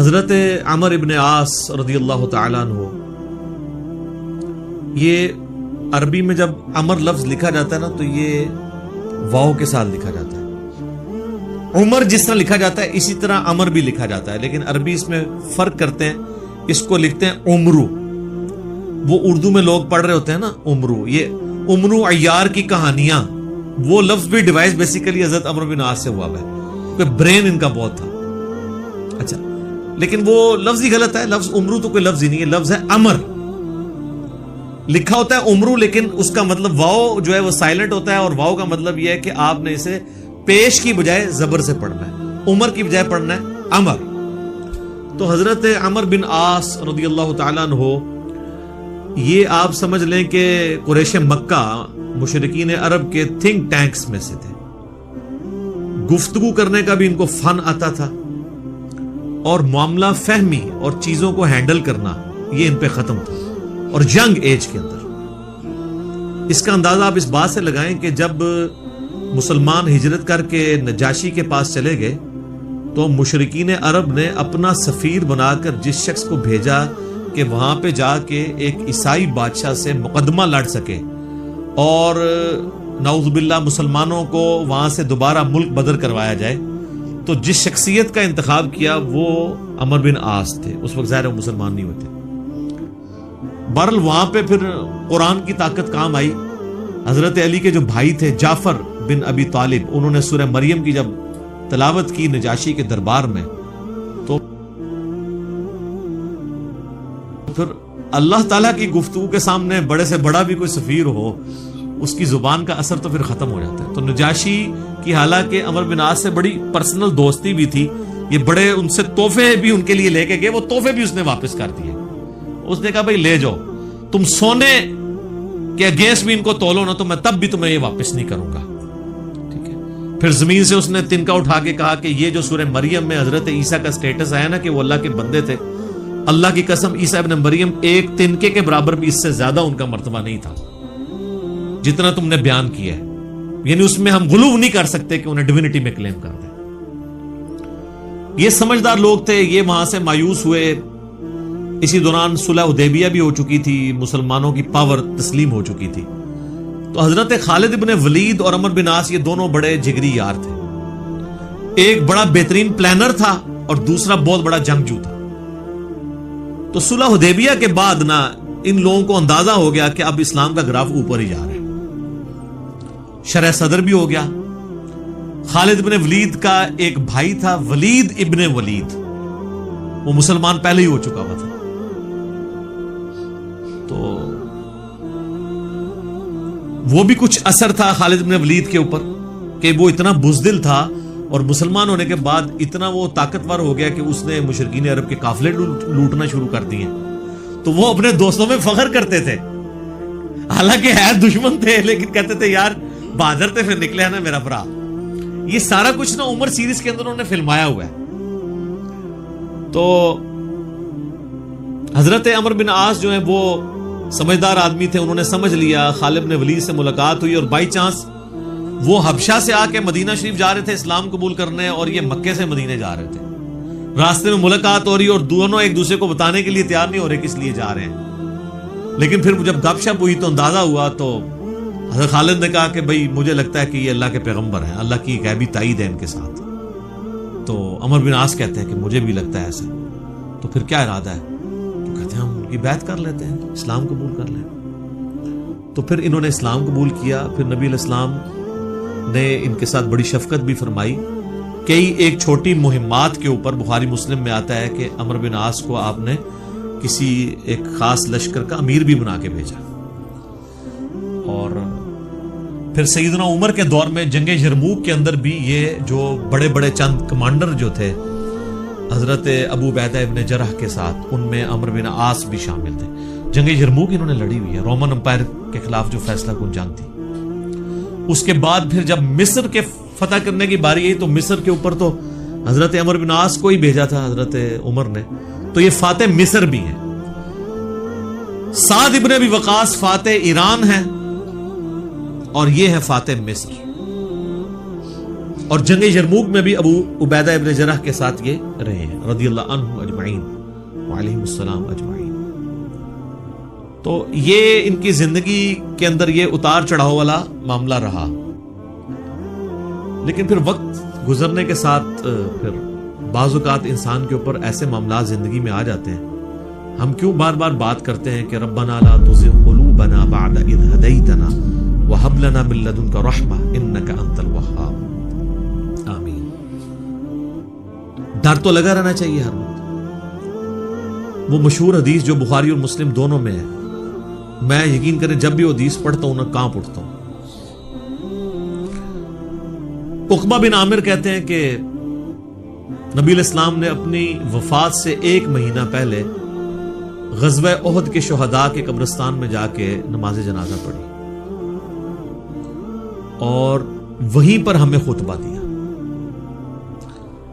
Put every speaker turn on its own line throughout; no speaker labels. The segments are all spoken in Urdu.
حضرت عمر ابن عاص رضی اللہ تعالیٰ عنہ، یہ عربی میں جب عمر لفظ لکھا جاتا ہے نا تو یہ واو کے ساتھ لکھا جاتا ہے۔ عمر جس طرح لکھا جاتا ہے اسی طرح عمر بھی لکھا جاتا ہے، لیکن عربی اس میں فرق کرتے ہیں، اس کو لکھتے ہیں عمرو۔ وہ اردو میں لوگ پڑھ رہے ہوتے ہیں نا عمرو، یہ عمرو عیار کی کہانیاں، وہ لفظ بھی ڈیوائس بیسیکلی حضرت عمر بن عاص سے ہوا ہے، کہ برین ان کا بہت تھا۔ اچھا، لیکن وہ لفظ ہی غلط ہے، لفظ عمرو تو کوئی لفظ ہی نہیں ہے، لفظ ہے امر۔ لکھا ہوتا ہے عمرو، لیکن اس کا مطلب واو جو ہے وہ سائلنٹ ہوتا ہے، اور واو کا مطلب یہ ہے کہ آپ نے اسے پیش کی بجائے زبر سے پڑھنا ہے، عمر کی بجائے پڑھنا ہے امر۔ تو حضرت عمر بن عاص رضی اللہ تعالیٰ عنہ، یہ آپ سمجھ لیں کہ قریش مکہ مشرکین عرب کے تھنک ٹینکس میں سے تھے۔ گفتگو کرنے کا بھی ان کو فن آتا تھا، اور معاملہ فہمی اور چیزوں کو ہینڈل کرنا یہ ان پہ ختم تھا، اور ینگ ایج کے اندر۔ اس کا اندازہ آپ اس بات سے لگائیں کہ جب مسلمان ہجرت کر کے نجاشی کے پاس چلے گئے تو مشرکین عرب نے اپنا سفیر بنا کر جس شخص کو بھیجا کہ وہاں پہ جا کے ایک عیسائی بادشاہ سے مقدمہ لڑ سکے اور نعوذ باللہ مسلمانوں کو وہاں سے دوبارہ ملک بدر کروایا جائے، تو جس شخصیت کا انتخاب کیا وہ عمر بن عاص تھے۔ اس وقت ظاہر وہ مسلمان نہیں ہوتے۔ بہرحال وہاں پہ پھر قرآن کی طاقت کام آئی۔ حضرت علی کے جو بھائی تھے جعفر بن ابی طالب، انہوں نے سورہ مریم کی جب تلاوت کی نجاشی کے دربار میں، تو پھر اللہ تعالیٰ کی گفتگو کے سامنے بڑے سے بڑا بھی کوئی سفیر ہو، اس کی زبان کا اثر تو پھر ختم ہو جاتا ہے۔ تو نجاشی کی حالانکہ عمر بن عاص سے بڑی پرسنل دوستی بھی تھی، یہ بڑے ان سے تحفے بھی ان کے لیے لے کے گئے، وہ تحفے بھی اس نے واپس کر دیے۔ اس نے کہا بھائی لے جاؤ، تم سونے کے اگینسٹ بھی ان کو تولو نا تو میں تب بھی تمہیں یہ واپس نہیں کروں گا، ٹھیک ہے۔ پھر زمین سے اس نے تنکا اٹھا کے کہا کہ یہ جو سورہ مریم میں حضرت عیسیٰ کا سٹیٹس آیا نا کہ وہ اللہ کے بندے تھے، اللہ کی قسم عیسیٰ ابن مریم ایک تنکے کے برابر بھی اس سے زیادہ ان کا مرتبہ نہیں تھا جتنا تم نے بیان کیا ہے، یعنی اس میں ہم غلو نہیں کر سکتے کہ انہیں ڈیوینٹی میں کلیم کر دیں۔ یہ سمجھدار لوگ تھے، یہ وہاں سے مایوس ہوئے۔ اسی دوران صلح حدیبیہ بھی ہو چکی تھی، مسلمانوں کی پاور تسلیم ہو چکی تھی۔ تو حضرت خالد ابن ولید اور عمر بن عاص یہ دونوں بڑے جگری یار تھے۔ ایک بڑا بہترین پلانر تھا اور دوسرا بہت بڑا جنگجو تھا۔ تو صلح حدیبیہ کے بعد نا ان لوگوں کو اندازہ ہو گیا کہ اب اسلام کا گراف اوپر ہی جا رہا ہے، شرح صدر بھی ہو گیا۔ خالد ابن ولید کا ایک بھائی تھا ولید ابن ولید، وہ مسلمان پہلے ہی ہو چکا ہوا تھا۔ تو وہ بھی کچھ اثر تھا خالد ابن ولید کے اوپر کہ وہ اتنا بزدل تھا، اور مسلمان ہونے کے بعد اتنا وہ طاقتور ہو گیا کہ اس نے مشرکین عرب کے قافلے لوٹنا شروع کر دیے۔ تو وہ اپنے دوستوں میں فخر کرتے تھے، حالانکہ ہے دشمن تھے، لیکن کہتے تھے یار بہادر تھے پھر نکلے نا میرا برا۔ یہ سارا کچھ نا عمر سیریز کے اندر انہوں نے فلمایا ہوا ہے۔ تو حضرت عمر بن عاص جو ہیں وہ سمجھدار آدمی تھے، انہوں نے سمجھ لیا خالد بن ولید سے ملاقات ہوئی، اور بائی چانس وہ حبشہ سے آ کے مدینہ شریف جا رہے تھے اسلام قبول کرنے، اور یہ مکے سے مدینے جا رہے تھے۔ راستے میں ملاقات ہو رہی اور دونوں ایک دوسرے کو بتانے کے لیے تیار نہیں ہو رہے کس لیے جا رہے ہیں، لیکن پھر جب گپ شپ ہوئی تو اندازہ ہوا۔ تو حضرت خالد نے کہا کہ بھائی مجھے لگتا ہے کہ یہ اللہ کے پیغمبر ہیں، اللہ کی غیبی تائید ہے ان کے ساتھ۔ تو عمر بن عاص کہتے ہیں کہ مجھے بھی لگتا ہے ایسا۔ تو پھر کیا ارادہ ہے؟ تو کہتے ہیں ہم ان کی بیعت کر لیتے ہیں، اسلام قبول کر لیں۔ تو پھر انہوں نے اسلام قبول کیا۔ پھر نبی علیہ السلام نے ان کے ساتھ بڑی شفقت بھی فرمائی۔ کئی ایک چھوٹی مہمات کے اوپر بخاری مسلم میں آتا ہے کہ عمر بن عاص کو آپ نے کسی ایک خاص لشکر کا امیر بھی بنا کے بھیجا۔ اور پھر سیدنا عمر کے دور میں جنگ یرموک کے اندر بھی یہ جو بڑے بڑے چند کمانڈر جو تھے حضرت ابو عبیدہ ابن جرح کے ساتھ، ان میں عمر بن عاص بھی شامل تھے۔ جنگ یرموک انہوں نے لڑی ہوئی ہے، رومن امپائر کے خلاف جو فیصلہ کن جنگ تھی۔ اس کے بعد پھر جب مصر کے فتح کرنے کی باری آئی تو مصر کے اوپر تو حضرت عمر بن عاص کو ہی بھیجا تھا حضرت عمر نے، تو یہ فاتح مصر بھی ہیں۔ سعد ابن ابی وقاص فاتح ایران ہیں، اور یہ ہے فاتح مصر۔ اور جنگ یرموک میں بھی ابو عبیدہ ابن جرح کے ساتھ یہ رہے ہیں رضی اللہ عنہ اجمعین وعلیہم السلام اجمعین. تو یہ ان کی زندگی کے اندر یہ اتار چڑھاؤ والا معاملہ رہا. لیکن پھر وقت گزرنے کے ساتھ پھر بعض اوقات انسان کے اوپر ایسے معاملات زندگی میں آ جاتے ہیں. ہم کیوں بار بار بات کرتے ہیں کہ ربنا لا تزغ قلوبنا بعد اذ ہدیتنا وہب لنا من لدنک رحمہ انک انت الوہاب. آمین. ڈر تو لگا رہنا چاہیے ہر وقت. وہ مشہور حدیث جو بخاری اور مسلم دونوں میں ہے, میں یقین کریں جب بھی وہ حدیث پڑھتا ہوں نہ کانپ اٹھتا ہوں. عقبہ بن عامر کہتے ہیں کہ نبی علیہ السلام نے اپنی وفات سے 1 مہینہ پہلے غزوہ احد کے شہداء کے قبرستان میں جا کے نماز جنازہ پڑھی اور وہیں پر ہمیں خطبہ دیا.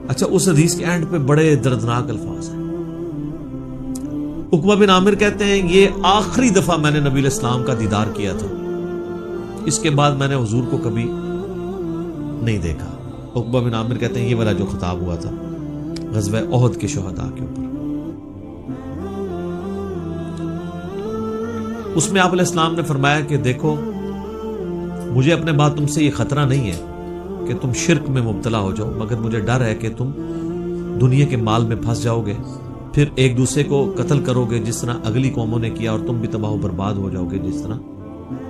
اچھا, اس حدیث کے اینڈ پہ بڑے دردناک الفاظ ہیں. عقبہ بن عامر کہتے ہیں یہ آخری دفعہ میں نے نبی علیہ السلام کا دیدار کیا تھا, اس کے بعد میں نے حضور کو کبھی نہیں دیکھا. عقبہ بن عامر کہتے ہیں یہ والا جو خطاب ہوا تھا غزوہ احد کے شہداء کے اوپر, اس میں آپ علیہ السلام نے فرمایا کہ دیکھو مجھے اپنے بعد تم سے یہ خطرہ نہیں ہے کہ تم شرک میں مبتلا ہو جاؤ, مگر مجھے ڈر ہے کہ تم دنیا کے مال میں پھنس جاؤ گے, پھر ایک دوسرے کو قتل کرو گے جس طرح اگلی قوموں نے کیا, اور تم بھی تباہ و برباد ہو جاؤ گے جس طرح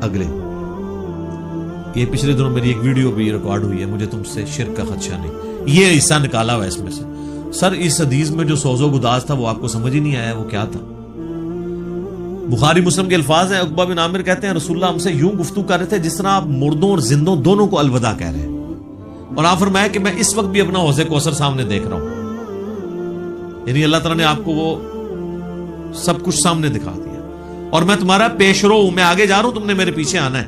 اگلے. یہ پچھلے دنوں میری ایک ویڈیو بھی ریکارڈ ہوئی ہے, مجھے تم سے شرک کا خدشہ نہیں, یہ حصہ نکالا ہوا ہے اس میں سے. سر اس حدیث میں جو سوز و گداز تھا وہ آپ کو سمجھ ہی نہیں آیا وہ کیا تھا. بخاری مسلم کے الفاظ ہیں, عقبہ بن عامر کہتے ہیں رسول اللہ ہم سے یوں گفتگو کر رہے تھے جس طرح آپ مردوں اور زندوں دونوں کو الوداع کہہ رہے ہیں, اور آپ فرمایا کہ میں اس وقت بھی اپنا حوض کوثر سامنے دیکھ رہا ہوں. یعنی اللہ تعالیٰ نے آپ کو وہ سب کچھ سامنے دکھا دیا, اور میں تمہارا پیش رو ہوں, میں آگے جا رہا ہوں, تم نے میرے پیچھے آنا ہے.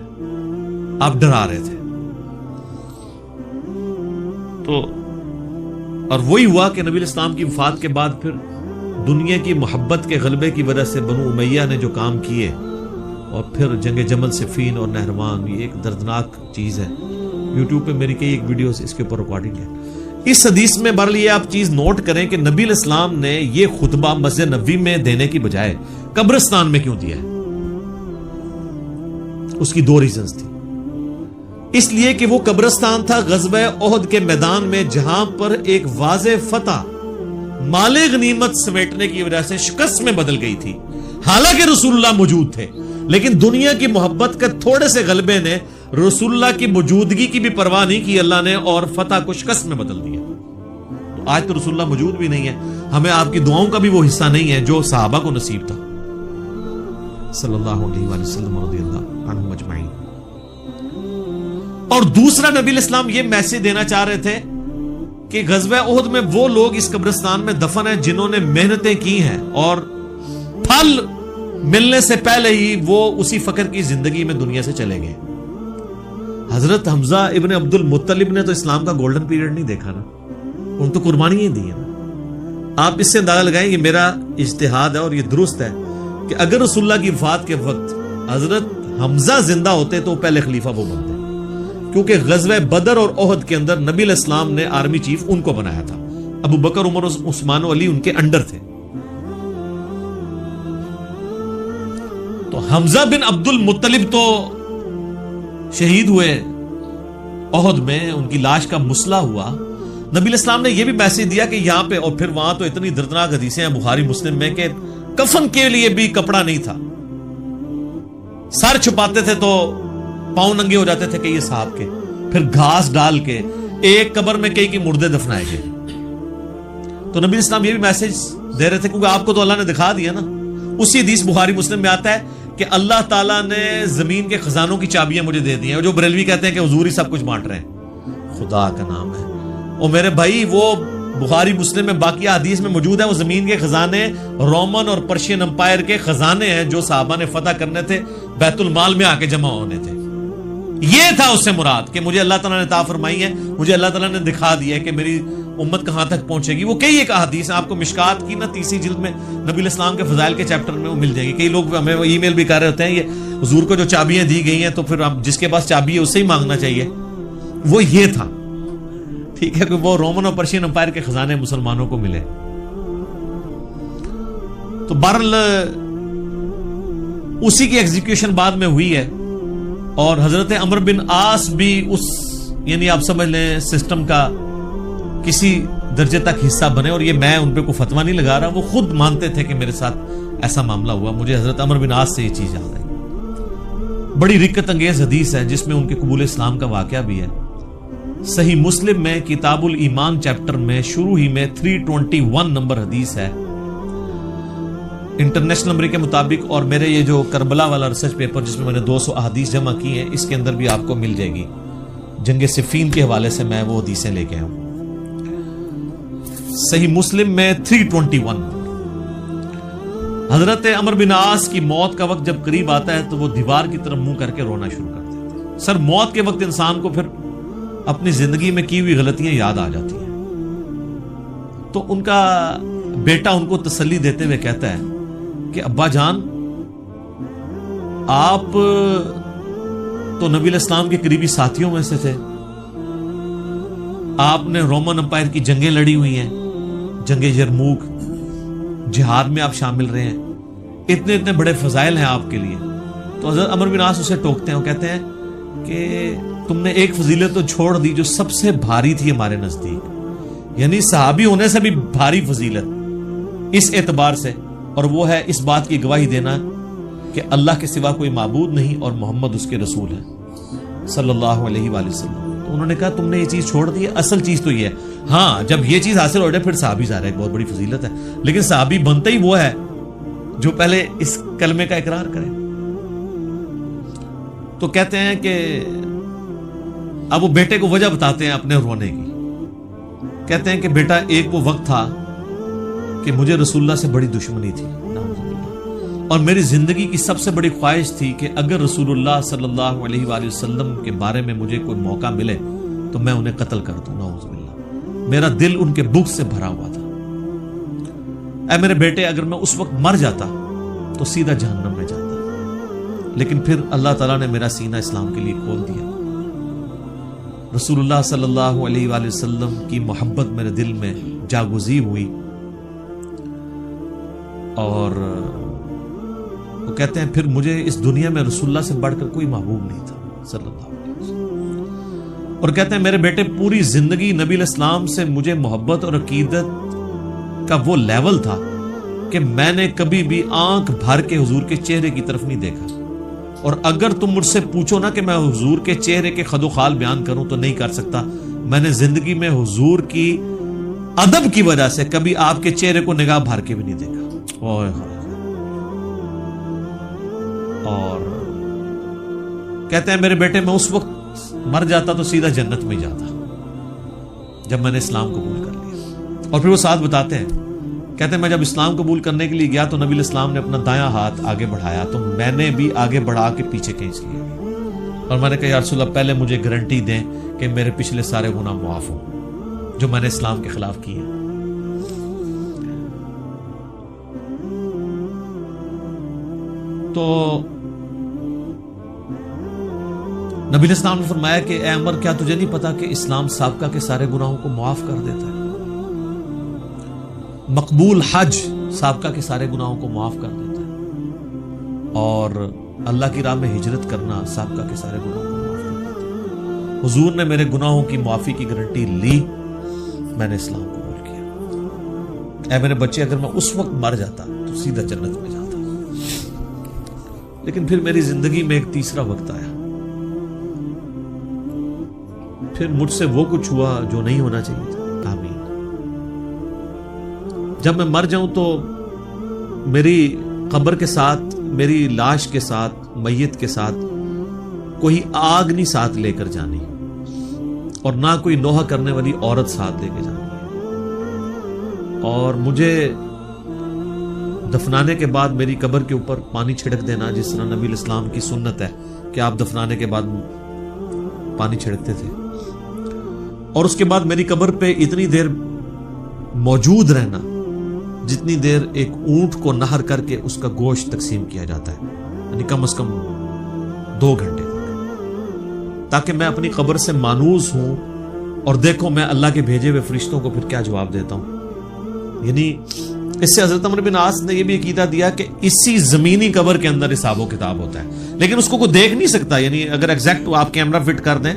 آپ ڈرا رہے تھے. تو اور وہی ہوا کہ نبی علیہ السلام کی وفات کے بعد پھر دنیا کی محبت کے غلبے کی وجہ سے بنو امیہ نے جو کام کیے, اور پھر جنگ جمل صفین اور نہروان, یہ ایک دردناک چیز ہے. یوٹیوب پہ میری کئی ایک ویڈیوز اس کے اوپر ریکارڈنگ ہے. اس حدیث میں بہرحال یہ آپ چیز نوٹ کریں کہ نبی علیہ السلام نے یہ خطبہ مسجد نبوی میں دینے کی بجائے قبرستان میں کیوں دیا ہے؟ اس کی 2 ریزنز تھی. اس لیے کہ وہ قبرستان تھا غزوہ احد کے میدان میں, جہاں پر ایک واضح فتح مال غنیمت سمیٹنے کی وجہ سے شکست میں بدل گئی تھی. حالانکہ رسول اللہ موجود تھے, لیکن دنیا کی محبت کے تھوڑے سے غلبے نے رسول اللہ کی موجودگی کی بھی پرواہ نہیں کی اللہ نے, اور فتح کو شکست میں بدل دیا. تو آج تو رسول اللہ موجود بھی نہیں ہے, ہمیں آپ کی دعاؤں کا بھی وہ حصہ نہیں ہے جو صحابہ کو نصیب تھا صلی اللہ علیہ وآلہ وسلم رضی اللہ عنہم اجمعین. اور دوسرا نبی علیہ السلام یہ میسج دینا چاہ رہے تھے کہ غزوہ احد میں وہ لوگ اس قبرستان میں دفن ہیں جنہوں نے محنتیں کی ہیں, اور پھل ملنے سے پہلے ہی وہ اسی فقر کی زندگی میں دنیا سے چلے گئے. حضرت حمزہ ابن عبد المطلب نے تو اسلام کا گولڈن پیریڈ نہیں دیکھا نا, ان تو قربانیاں دی ہیں نا. آپ اس سے اندازہ لگائیں, یہ میرا اجتہاد ہے اور یہ درست ہے کہ اگر رسول اللہ کی وفات کے وقت حضرت حمزہ زندہ ہوتے تو پہلے خلیفہ وہ بنتے, کیونکہ غزوہ بدر اور احد کے اندر نبی علیہ السلام نے آرمی چیف ان کو بنایا تھا. ابو بکر, عمر, عثمان و علی ان کے انڈر تھے. تو حمزہ بن عبد المطلب تو شہید ہوئے احد میں, ان کی لاش کا مسئلہ ہوا. نبی علیہ السلام نے یہ بھی میسج دیا کہ یہاں پہ, اور پھر وہاں تو اتنی دردناک حدیثیں ہیں بخاری مسلم میں کہ کفن کے لیے بھی کپڑا نہیں تھا, سر چھپاتے تھے تو پاؤں ننگے ہو جاتے تھے کہ یہ صاحب کے, پھر گھاس ڈال کے ایک قبر میں کئی کی مردے دفنائے گئے. تو نبی اسلام یہ بھی میسج دے رہے تھے کیونکہ آپ کو تو اللہ نے دکھا دیا نا. اسی حدیث بخاری مسلم میں آتا ہے کہ اللہ تعالیٰ نے زمین کے خزانوں کی چابیاں مجھے دے دی ہیں, اور جو بریلوی کہتے ہیں کہ حضور ہی سب کچھ بانٹ رہے ہیں, خدا کا نام ہے. اور میرے بھائی وہ بخاری مسلم میں باقی حدیث میں موجود ہے, وہ زمین کے خزانے رومن اور پرشین امپائر کے خزانے ہیں جو صحابہ نے فتح کرنے تھے, بیت المال میں آ کے جمع ہونے تھے. یہ تھا اس سے مراد کہ مجھے اللہ تعالیٰ نے عطا فرمائی ہے, مجھے اللہ تعالیٰ نے دکھا دیا ہے کہ میری امت کہاں تک پہنچے گی. وہ کئی ایک احادیث ہیں, آپ کو مشکات کی نا 30 جلد میں نبی علیہ السلام کے فضائل کے چیپٹر میں وہ مل جائے گی. کئی لوگ ہمیں ای میل بھی کر رہے ہوتے ہیں یہ حضور کو جو چابیاں دی گئی ہیں تو پھر آپ جس کے پاس چابی ہے اس سے ہی مانگنا چاہیے. وہ یہ تھا ٹھیک ہے کہ وہ رومن اور پرشین امپائر کے خزانے مسلمانوں کو ملے. تو بہرحال اسی کی ایگزیکیوشن بعد میں ہوئی ہے, اور حضرت عمرو بن عاص بھی اس, یعنی آپ سمجھ لیں سسٹم کا کسی درجے تک حصہ بنے. اور یہ میں ان پہ کوئی فتویٰ نہیں لگا رہا, وہ خود مانتے تھے کہ میرے ساتھ ایسا معاملہ ہوا. مجھے حضرت عمرو بن عاص سے یہ چیز یاد آئی. بڑی رکت انگیز حدیث ہے جس میں ان کے قبول اسلام کا واقعہ بھی ہے. صحیح مسلم میں کتاب الایمان چیپٹر میں شروع ہی میں 321 نمبر حدیث ہے انٹرنیشنل نمبر کے مطابق. اور میرے یہ جو کربلا والا ریسرچ پیپر جس میں نے 200 احادیث جمع کی ہیں, اس کے اندر بھی آپ کو مل جائے گی. جنگ صفین کے حوالے سے میں وہ حدیثیں لے کے آیا ہوں. صحیح مسلم میں 321. حضرت عمرو بن عاص کی موت کا وقت جب قریب آتا ہے تو وہ دیوار کی طرف منہ کر کے رونا شروع کر دیتے ہیں. سر موت کے وقت انسان کو پھر اپنی زندگی میں کی ہوئی غلطیاں یاد آ جاتی ہیں. تو ان کا بیٹا ان کو تسلی دیتے ہوئے کہتا ہے کہ ابا جان, آپ تو نبی علیہ السلام کے قریبی ساتھیوں میں سے تھے, آپ نے رومن امپائر کی جنگیں لڑی ہوئی ہیں, جنگ یرموک, جہاد میں آپ شامل رہے ہیں, اتنے اتنے بڑے فضائل ہیں آپ کے لیے. تو حضرت عمرو بن عاص اسے ٹوکتے ہیں, وہ کہتے ہیں کہ تم نے ایک فضیلت تو چھوڑ دی جو سب سے بھاری تھی ہمارے نزدیک, یعنی صحابی ہونے سے بھی بھاری فضیلت اس اعتبار سے, اور وہ ہے اس بات کی گواہی دینا کہ اللہ کے سوا کوئی معبود نہیں اور محمد اس کے رسول ہیں صلی اللہ علیہ وآلہ وسلم. تو انہوں نے کہا تم نے یہ چیز چھوڑ دی ہے, اصل چیز تو یہ ہے. ہاں جب یہ چیز حاصل ہو جائے پھر صحابی ظاہر ہے ایک بہت بڑی فضیلت ہے, لیکن صحابی بنتا ہی وہ ہے جو پہلے اس کلمے کا اقرار کرے. تو کہتے ہیں کہ اب وہ بیٹے کو وجہ بتاتے ہیں اپنے رونے کی. کہتے ہیں کہ بیٹا ایک وہ وقت تھا کہ مجھے رسول اللہ سے بڑی دشمنی تھی, اور میری زندگی کی سب سے بڑی خواہش تھی کہ اگر رسول اللہ صلی اللہ علیہ وآلہ وسلم کے بارے میں مجھے کوئی موقع ملے تو میں انہیں قتل کر دوں. نعوذ باللہ, میرا دل ان کے بغض سے بھرا ہوا تھا. اے میرے بیٹے, اگر میں اس وقت مر جاتا تو سیدھا جہنم میں جاتا, لیکن پھر اللہ تعالیٰ نے میرا سینہ اسلام کے لیے کھول دیا. رسول اللہ صلی اللہ علیہ وآلہ وسلم کی محبت میرے دل میں جاگزی ہوئی, اور وہ کہتے ہیں پھر مجھے اس دنیا میں رسول اللہ سے بڑھ کر کوئی محبوب نہیں تھا صلی اللہ علیہ وسلم. اور کہتے ہیں میرے بیٹے پوری زندگی نبی علیہ السلام سے مجھے محبت اور عقیدت کا وہ لیول تھا کہ میں نے کبھی بھی آنکھ بھر کے حضور کے چہرے کی طرف نہیں دیکھا. اور اگر تم مجھ سے پوچھو نا کہ میں حضور کے چہرے کے خد و خال بیان کروں تو نہیں کر سکتا. میں نے زندگی میں حضور کی ادب کی وجہ سے کبھی آپ کے چہرے کو نگاہ بھر کے بھی نہیں دیکھا. اور کہتے ہیں میرے بیٹے میں اس وقت مر جاتا تو سیدھا جنت میں جاتا جب میں نے اسلام قبول کر لیا. اور پھر وہ ساتھ بتاتے ہیں, کہتے ہیں میں جب اسلام قبول کرنے کے لیے گیا تو نبی علیہ السلام نے اپنا دایاں ہاتھ آگے بڑھایا تو میں نے بھی آگے بڑھا کے پیچھے کھینچ لیا, اور میں نے کہا یا رسول اللہ پہلے مجھے گارنٹی دیں کہ میرے پچھلے سارے گناہ معاف ہوں جو میں نے اسلام کے خلاف کیے ہیں. تو نبی علیہ السلام نے فرمایا کہ اے عمر, کیا تجھے نہیں پتا کہ اسلام سابقہ کے سارے گناہوں کو معاف کر دیتا ہے؟ مقبول حج سابقہ کے سارے گناہوں کو معاف کر دیتا ہے, اور اللہ کی راہ میں ہجرت کرنا سابقہ کے سارے گناہوں کو معاف کر دیتا ہے. حضور نے میرے گناہوں کی معافی کی گارنٹی لی, میں نے اسلام قبول کیا. اے میرے بچے, اگر میں اس وقت مر جاتا تو سیدھا جنت میں جاتا, لیکن پھر میری زندگی میں ایک تیسرا وقت آیا, پھر مجھ سے وہ کچھ ہوا جو نہیں ہونا چاہیے تھا. آمین. جب میں مر جاؤں تو میری قبر کے ساتھ, میری لاش کے ساتھ, میت کے ساتھ کوئی آگ نہیں ساتھ لے کر جانی, اور نہ کوئی نوحہ کرنے والی عورت ساتھ لے کے جانی ہے. اور مجھے دفنانے کے بعد میری قبر کے اوپر پانی چھڑک دینا, جس طرح نبی علیہ السلام کی سنت ہے کہ آپ دفنانے کے بعد پانی چھڑکتے تھے. اور اس کے بعد میری قبر پہ اتنی دیر موجود رہنا جتنی دیر ایک اونٹ کو نہر کر کے اس کا گوشت تقسیم کیا جاتا ہے, یعنی کم از کم 2 گھنٹے تک, تاکہ میں اپنی قبر سے مانوس ہوں اور دیکھو میں اللہ کے بھیجے ہوئے فرشتوں کو پھر کیا جواب دیتا ہوں. یعنی اس سے حضرت عمرو بن عاص نے یہ بھی عقیدہ دیا کہ اسی زمینی قبر کے اندر حساب و کتاب ہوتا ہے، لیکن اس کو کوئی دیکھ نہیں سکتا. یعنی اگر ایگزیکٹ آپ کیمرہ فٹ کر دیں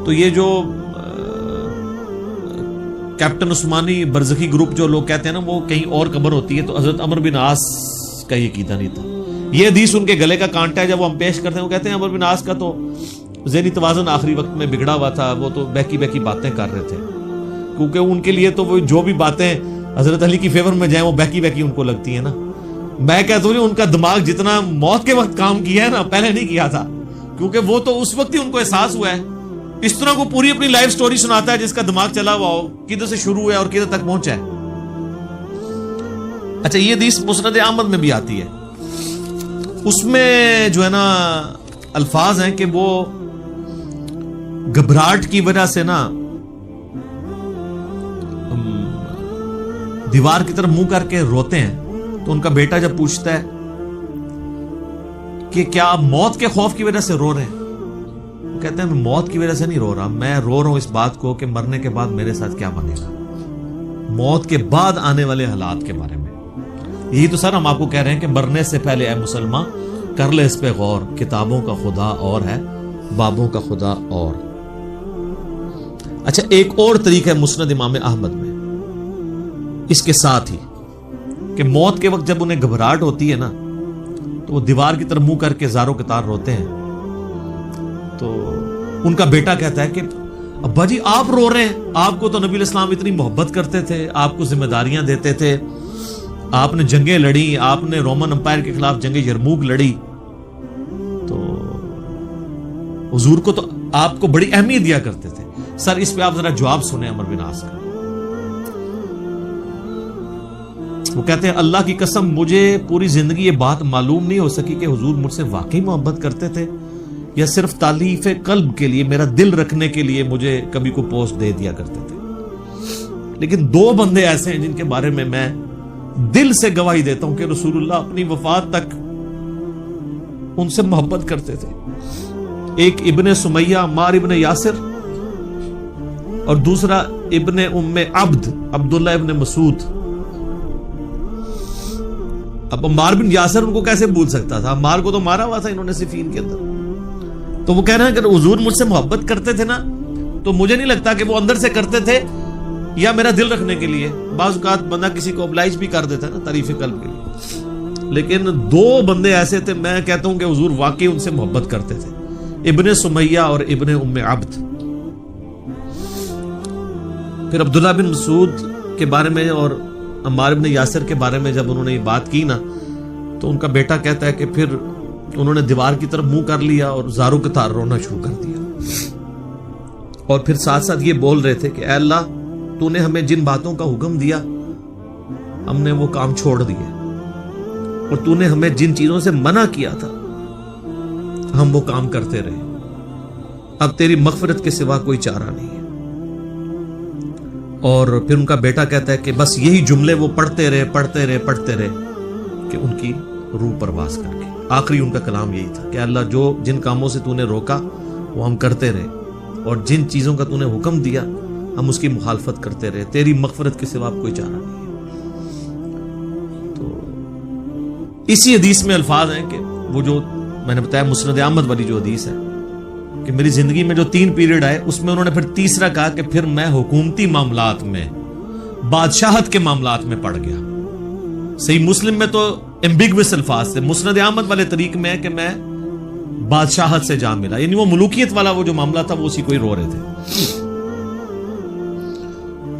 تو یہ جو کیپٹن عثمانی برزخی گروپ جو لوگ کہتے ہیں نا وہ کہیں اور قبر ہوتی ہے، تو حضرت عمرو بن عاص کا یہ عقیدہ نہیں تھا. یہ حدیث ان کے گلے کا کانٹا ہے. جب وہ ہم پیش کرتے ہیں وہ کہتے ہیں عمرو بن عاص کا تو ذہنی توازن آخری وقت میں بگڑا ہوا تھا، وہ تو بہکی بہکی باتیں کر رہے تھے، کیونکہ ان کے لیے تو وہ جو بھی باتیں حضرت علی کی فیور میں جائیں وہ بہکی بہکی ان کو لگتی ہیں نا. میں کہتا ہوں ان کا دماغ جتنا موت کے وقت کام کیا ہے نا پہلے نہیں کیا تھا، کیونکہ وہ تو اس وقت ہی ان کو احساس ہوا ہے. اس طرح کو پوری اپنی لائف سٹوری سناتا ہے جس کا دماغ چلا ہوا ہو، کدھر سے شروع ہے اور کدھر تک پہنچا ہے. اچھا یہ حدیث مسند احمد میں بھی آتی ہے. اس میں جو ہے نا الفاظ ہیں کہ وہ گھبراہٹ کی وجہ سے نا دیوار کی طرف منہ کر کے روتے ہیں. تو ان کا بیٹا جب پوچھتا ہے کہ کیا آپ موت کے خوف کی وجہ سے رو رہے ہیں، وہ کہتے ہیں میں موت کی وجہ سے نہیں رو رہا، میں رو رہا ہوں اس بات کو کہ مرنے کے بعد میرے ساتھ کیا بنے گا، موت کے بعد آنے والے حالات کے بارے میں. یہی تو سر ہم آپ کو کہہ رہے ہیں کہ مرنے سے پہلے اے مسلمان کر لے اس پہ غور، کتابوں کا خدا اور ہے، بابوں کا خدا اور. اچھا ایک اور طریقہ ہے مسند امام احمد میں اس کے ساتھ ہی کہ موت کے وقت جب انہیں گھبراہٹ ہوتی ہے نا تو وہ دیوار کی طرف منہ کر کے زاروں کے تار روتے ہیں. تو ان کا بیٹا کہتا ہے کہ ابا جی آپ رو رہے ہیں، آپ کو تو نبی علیہ السلام اتنی محبت کرتے تھے، آپ کو ذمہ داریاں دیتے تھے، آپ نے جنگیں لڑی، آپ نے رومن امپائر کے خلاف جنگ یرموک لڑی، تو حضور کو تو آپ کو بڑی اہمیت دیا کرتے تھے. سر اس پہ آپ ذرا جواب سنیں عمرو بن عاص کا. وہ کہتے ہیں اللہ کی قسم مجھے پوری زندگی یہ بات معلوم نہیں ہو سکی کہ حضور مجھ سے واقعی محبت کرتے تھے یا صرف تالیف قلب کے لیے، میرا دل رکھنے کے لیے مجھے کبھی کو پوسٹ دے دیا کرتے تھے. لیکن دو بندے ایسے ہیں جن کے بارے میں دل سے گواہی دیتا ہوں کہ رسول اللہ اپنی وفات تک ان سے محبت کرتے تھے. ایک ابن سمیہ عمار ابن یاسر اور دوسرا ابن ام عبد عبداللہ ابن مسعود. اب عمار بن یاسر ان کو کیسے بھول سکتا تھا، عمار کو تو مارا ہوا تھا انہوں نے صفین کے اندر. تو وہ کہہ رہے ہیں کہ حضور مجھ سے محبت کرتے تھے نا تو مجھے نہیں لگتا کہ وہ اندر سے کرتے تھے یا میرا دل رکھنے کے لیے. بعض اوقات بندہ کسی کو ابلائج بھی کر دیتا ہے نا تعریف قلب کے لیے، لیکن دو بندے ایسے تھے میں کہتا ہوں کہ حضور واقعی ان سے محبت کرتے تھے، ابن سمیہ اور ابن ام عبد. پھر عبداللہ بن مسعود کے بارے میں اور عمار بن یاسر کے بارے میں جب انہوں نے یہ بات کی نا تو ان کا بیٹا کہتا ہے کہ پھر انہوں نے دیوار کی طرف منہ کر لیا اور زاروں کے تار رونا شروع کر دیا، اور پھر ساتھ ساتھ یہ بول رہے تھے کہ اے اللہ تو نے ہمیں جن باتوں کا حکم دیا ہم نے وہ کام چھوڑ دیے، اور تو نے ہمیں جن چیزوں سے منع کیا تھا ہم وہ کام کرتے رہے، اب تیری مغفرت کے سوا کوئی چارہ نہیں ہے. اور پھر ان کا بیٹا کہتا ہے کہ بس یہی جملے وہ پڑھتے رہے کہ ان کی روح پرواز کر کے آخری ان کا کلام یہی تھا کہ اللہ جو جن کاموں سے تو نے روکا وہ ہم کرتے رہے، اور جن چیزوں کا تو نے حکم دیا ہم اس کی مخالفت کرتے رہے، تیری مغفرت کے سوا کوئی چارہ نہیں ہے. تو اسی حدیث میں الفاظ ہیں کہ وہ جو میں نے بتایا مسند احمد والی جو حدیث ہے کہ میری زندگی میں جو 3 پیریڈ آئے اس میں انہوں نے پھر تیسرا کہا کہ پھر میں حکومتی معاملات میں بادشاہت کے معاملات میں پڑ گیا. صحیح مسلم میں تو ایمبیگوس الفاظ سے، مسند احمد والے طریق میں ہے کہ میں بادشاہت سے جا ملا، یعنی وہ ملوکیت والا وہ جو معاملہ تھا وہ اسی کو ہی رو رہے تھے.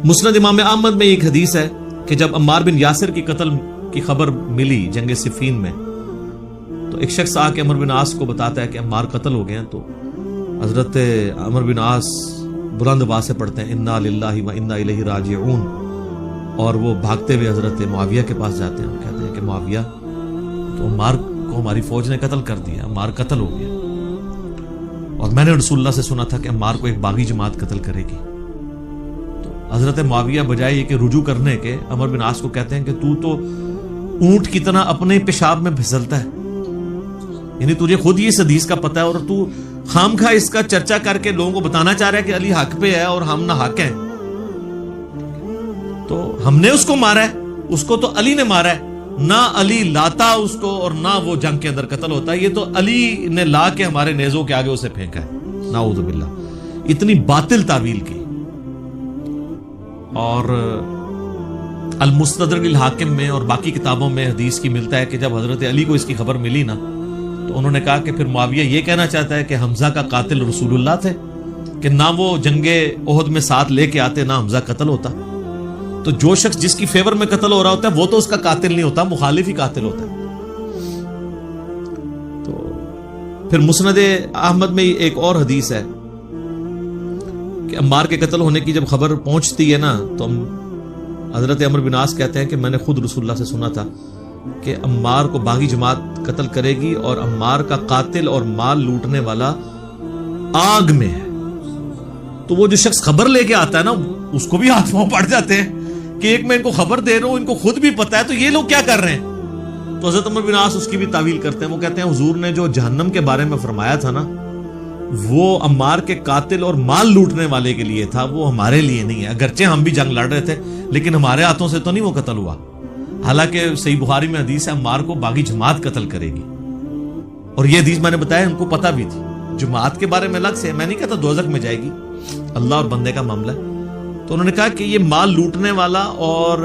مسند امام احمد میں ایک حدیث ہے کہ جب عمار بن یاسر کی قتل کی خبر ملی جنگ صفین میں تو ایک شخص آ کے عمرو بن عاص کو بتاتا ہے کہ عمار قتل ہو گئے ہیں. تو حضرت عمرو بن عاص بلند آواز سے پڑھتے ہیں انا للہ و انا الیہ راجعون، اور وہ بھاگتے ہوئے حضرت معاویہ کے پاس جاتے ہیں اور کہتے ہیں کہ معاویہ تو عمار کو ہماری فوج نے قتل کر دیا، عمار قتل ہو گیا، اور میں نے رسول اللہ سے سنا تھا کہ عمار کو ایک باغی جماعت قتل کرے گی. تو حضرت معاویہ بجائے یہ کہ رجوع کرنے کے عمرو بن عاص کو کہتے ہیں کہ تو اونٹ کی طرح اپنے پیشاب میں پھسلتا ہے، یعنی تجھے خود یہ اس حدیث کا پتہ ہے اور تو خام خواہ اس کا چرچا کر کے لوگوں کو بتانا چاہ رہا ہے کہ علی حق پہ ہے اور ہم نہ حق ہیں. تو ہم نے اس کو مارا ہے, اس کو تو علی نے مارا ہے, نہ علی لاتا اس کو اور نہ وہ جنگ کے اندر قتل ہوتا ہے, یہ تو علی نے لا کے ہمارے نیزوں کے آگے اسے پھینکا ہے. نعوذ باللہ, اتنی باطل تعویل کی. اور المستدرک الحاکم میں اور باقی کتابوں میں حدیث کی ملتا ہے کہ جب حضرت علی کو اس کی خبر ملی نا, تو انہوں نے کہا کہ پھر معاویہ یہ کہنا چاہتا ہے کہ حمزہ کا قاتل رسول اللہ تھے, کہ نہ وہ جنگ احد میں ساتھ لے کے آتے نہ حمزہ قتل ہوتا. تو جو شخص جس کی فیور میں قتل ہو رہا ہوتا ہے وہ تو اس کا قاتل نہیں ہوتا, مخالف ہی قاتل ہوتا ہے. تو پھر مسند احمد میں ایک اور حدیث ہے کہ عمار کے قتل ہونے کی جب خبر پہنچتی ہے نا, تو حضرت عمرو بن عاص کہتے ہیں کہ میں نے خود رسول اللہ سے سنا تھا کہ عمار کو باغی جماعت قتل کرے گی اور عمار کا قاتل اور مال لوٹنے والا آگ میں ہے. تو وہ جو شخص خبر لے کے آتا ہے نا, اس کو بھی ہاتھ پاؤں پڑ جاتے ہیں کہ ایک میں ان کو خبر دے رہا ہوں, ان کو خود بھی پتا ہے, تو یہ لوگ کیا کر رہے ہیں. تو حضرت عمر بن عاص اس کی بھی تعویل کرتے ہیں. وہ کہتے ہیں حضور نے جو جہنم کے بارے میں فرمایا تھا نا, وہ عمار کے قاتل اور مال لوٹنے والے کے لیے تھا, وہ ہمارے لیے نہیں ہے. اگرچہ ہم بھی جنگ لڑ رہے تھے لیکن ہمارے ہاتھوں سے تو نہیں وہ قتل ہوا. حالانکہ صحیح بخاری میں حدیث ہے عمار کو باغی جماعت قتل کرے گی, اور یہ حدیث میں نے بتایا ان کو پتہ بھی تھی. جماعت کے بارے میں الگ سے, میں نہیں کہتا دوزخ میں جائے گی, اللہ اور بندے کا معاملہ ہے. تو انہوں نے کہا کہ یہ مال لوٹنے والا اور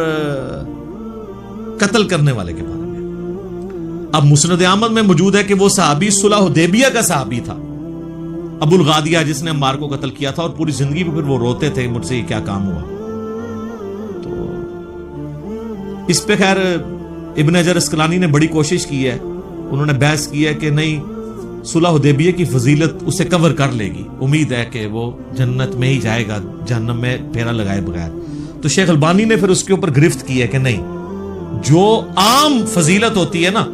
قتل کرنے والے کے بارے میں. اب مسند احمد میں موجود ہے کہ وہ صحابی صلح حدیبیہ کا صحابی تھا, ابو الغادیہ, جس نے عمار کو قتل کیا تھا, اور پوری زندگی میں پھر وہ روتے تھے مجھ سے یہ کیا کام ہوا. تو اس پہ خیر ابن حجر اسقلانی نے بڑی کوشش کی ہے, انہوں نے بحث کی ہے کہ نہیں, صلح حدیبیہ کی فضیلت اسے کور کر لے گی, امید ہے کہ وہ جنت میں ہی جائے گا, جہنم میں پھیرا لگائے بغیر. تو شیخ البانی نے پھر اس کے اوپر گرفت کی ہے کہ نہیں, جو عام فضیلت ہوتی ہے نا,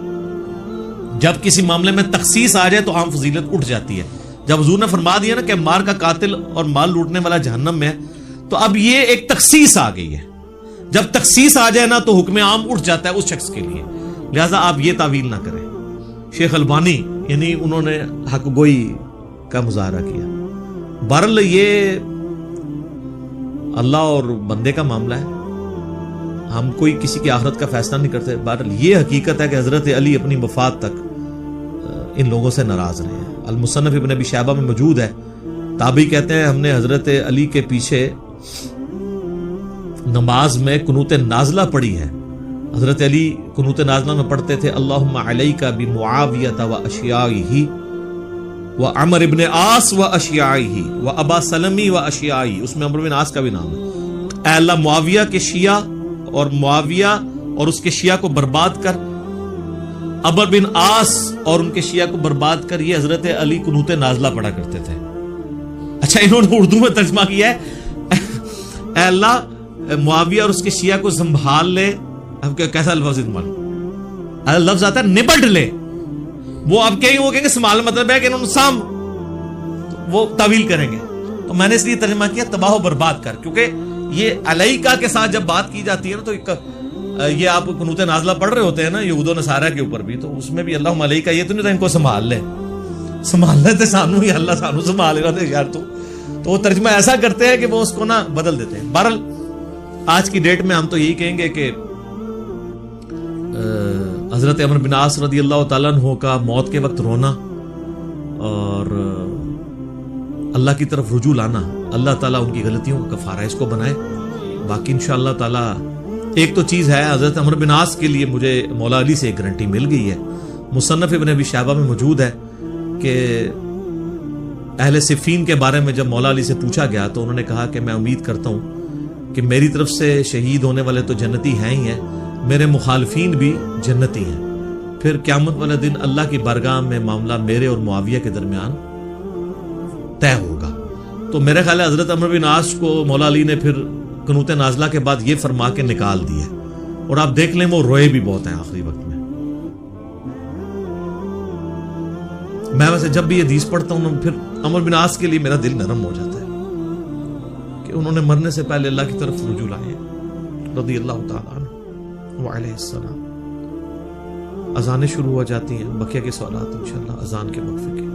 جب کسی معاملے میں تخصیص آ جائے تو عام فضیلت اٹھ جاتی ہے. جب حضور نے فرما دیا نا کہ مار کا قاتل اور مال لوٹنے والا جہنم میں ہے, تو اب یہ ایک تخصیص آ گئی ہے. جب تخصیص آ جائے نا تو حکم عام اٹھ جاتا ہے اس شخص کے لیے. لہذا آپ یہ تعویل نہ کریں. شیخ البانی یعنی انہوں نے حق گوئی کا مظاہرہ کیا. بہرحال یہ اللہ اور بندے کا معاملہ ہے, ہم کوئی کسی کی آخرت کا فیصلہ نہیں کرتے. بہرحال یہ حقیقت ہے کہ حضرت علی اپنی وفات تک ان لوگوں سے ناراض رہے ہیں. المصنف ابن ابی شیبہ میں موجود ہے, تابعی کہتے ہیں ہم نے حضرت علی کے پیچھے نماز میں قنوت نازلہ پڑھی ہے. حضرت علی قنوت نازلہ میں پڑھتے تھے اللہم علیک بمعاویہ و اشیائہ و عمر ابن عاص و اشیائہ و ابا سلمی و اشیائہ. اس میں عمر بن عاص کا بھی نام ہے. اے اللہ معاویہ کے شیعہ اور معاویہ اور اس کے شیعہ کو برباد کر, عمر بن عاص اور ان کے شیعہ کو برباد کر. یہ حضرت علی قنوت نازلہ پڑھا کرتے تھے. اچھا, انہوں نے اردو میں ترجمہ کیا ہے اے اللہ معاویہ اور اس کے شیعہ کو سنبھال لے. اب کیسا لفظ استعمال, لفظ آتا ہے نبٹ لے. وہ اب وہ کہیں گے سنبھال مطلب ہے کہ انہوں نے سام, وہ تعویل کریں گے. تو میں نے اس لیے ترجمہ کیا تباہ و برباد کر, کیونکہ یہ علیکہ کے ساتھ جب بات کی جاتی ہے نا, تو یہ آپ قنوت نازلہ پڑھ رہے ہوتے ہیں نا یہود و نصارہ کے اوپر بھی, تو اس میں بھی اللہم علیکہ, یہ تو نہیں تھا ان کو سنبھال لے, سنبھال لیتے سانو ہی اللہ سانو سنبھال رہا تھا یار. تو وہ ترجمہ ایسا کرتے ہیں کہ وہ اس کو نا بدل دیتے ہیں. بہرحال آج کی ڈیٹ میں ہم تو یہی کہیں گے کہ حضرت عمرو بن عاص رضی اللہ تعالیٰ عنہ کا موت کے وقت رونا اور اللہ کی طرف رجوع لانا, اللہ تعالیٰ ان کی غلطیوں کا کفارہ اس کو بنائے. باقی انشاءاللہ تعالیٰ ایک تو چیز ہے, حضرت عمرو بن عاص کے لیے مجھے مولا علی سے ایک گارنٹی مل گئی ہے. مصنف ابن ابی شیبہ میں موجود ہے کہ اہل صفین کے بارے میں جب مولا علی سے پوچھا گیا تو انہوں نے کہا کہ میں امید کرتا ہوں کہ میری طرف سے شہید ہونے والے تو جنتی ہیں ہی ہیں, میرے مخالفین بھی جنتی ہیں. پھر قیامت والے دن اللہ کی بارگاہ میں معاملہ میرے اور معاویہ کے درمیان طے ہوگا. تو میرے خیال ہے حضرت عمرو بن عاص کو مولا علی نے پھر قنوت نازلہ کے بعد یہ فرما کے نکال دیے, اور آپ دیکھ لیں وہ روئے بھی بہت ہیں آخری وقت میں. میں ویسے جب بھی یہ حدیث پڑھتا ہوں پھر عمرو بن عاص کے لیے میرا دل نرم ہو جاتا ہے کہ انہوں نے مرنے سے پہلے اللہ کی طرف رجوع لائے رضی اللہ تعالیٰ عنہ وعلیہ السلام. اذانیں شروع ہو جاتی ہیں, بقیہ کے سوالات انشاءاللہ اذان کے وقفے کے.